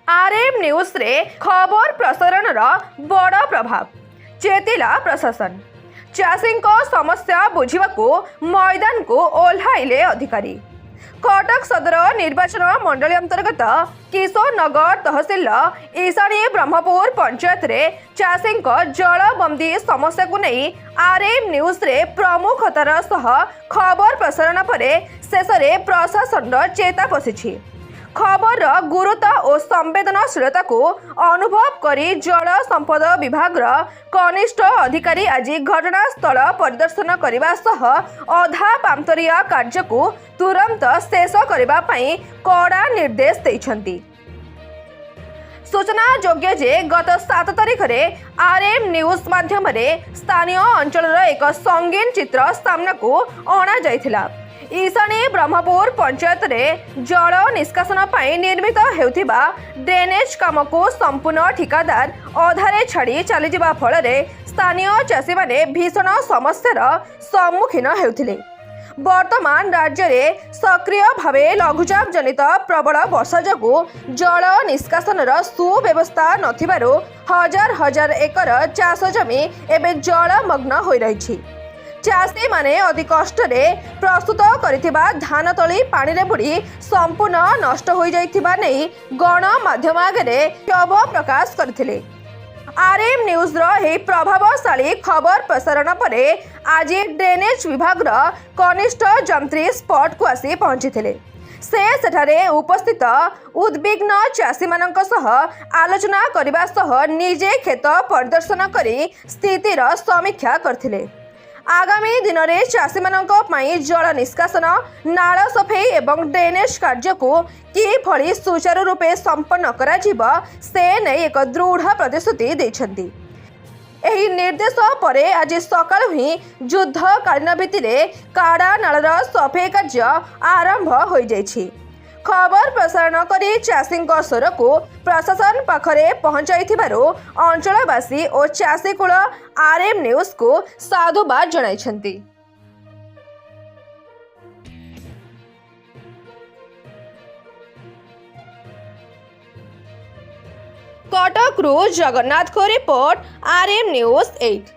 RM news रे खबर प्रसारण बड़ प्रभाव चेतिला प्रशासन चाषी समस्या बुझाकू मैदान को ओह्लाइले अधिकारी। कटक सदर निर्वाचन मंडली अंतर्गत किशोरनगर तहसिल ईशाणी ब्रह्मपुर पंचायत रे चाषी जलबंदी समस्या को नहीं आरएम न्यूज रे प्रमुखतार सह खबर प्रसारण पर शेष में प्रशासन चेता पशिछि। खबर गुरुत्व और संवेदनशीलता को अनुभव करी जल संपद विभाग कनिष्ठ अधिकारी आज घटनास्थल परिदर्शन करने सह अधा पांतरिया कार्य को तुरंत शेष करने कड़ा निर्देश देइछंती। सूचना योग्य जे गत 7 तारिख में आरएम न्यूज माध्यम स्थानीय अंचल एक संगीन चित्र सामना को अणा जाइथिला। ईशाणी ब्रह्मपुर पंचायत रे जल निष्कासन पर निर्मित हेउथिबा ड्रेनेज काम को संपूर्ण ठिकादार अधारे छाड़ी चली जावा फल स्थानीय चाषी माने भीषण समस्यार सम्मुखीन हेउथिले। वर्तमान राज्य में सक्रिय भावे लघुचाप जनित प्रबल वर्षा जोगु जल निष्कासन सुव्यवस्था नथिबारु हजार हजार एकर चाष जमी एवं जलमग्न हो रही। चाषी माने अति कष्ट प्रस्तुत करिथिबा धान तली पानी रे बुड़ी संपूर्ण नष्ट हो जाइथिबा नै गणमाध्यम आगे क्षोभ प्रकाश करथिले। आरएम न्यूज रो प्रभावशाली खबर प्रसारण पर आज ड्रेनेज विभाग कनिष्ठ जंत्री स्पॉट को आसी पहुंची से सेठारे उपस्थित उद्विग्न चाषी मानक सह आलोचना करबा सह निजे खेत परिदर्शन करी स्थितिर समीक्षा करथिले। आगामी दिन में चाषी मानक पई जल निष्कासन नाल सफाई एवं ड्रेनेज कार्य को किभली सुचारू रूपे संपन्न करा जिवो से नै एक दृढ़ प्रतिश्रुति दैछंती। एही निर्देश पर आज सकाळु ही युद्धकालीन भित्तिरे काड़ा नालर सफाई कार्य आरंभ हो जाइछि। खबर प्रसारण करी चाषी स्वर को प्रशासन पाखरे पहुंचाइथिबारु अंचलवासी और चाषी कूल आरएम न्यूज को साधुवाद जणाइछंती। कटक रु जगन्नाथ को रिपोर्ट आरएम न्यूज 8।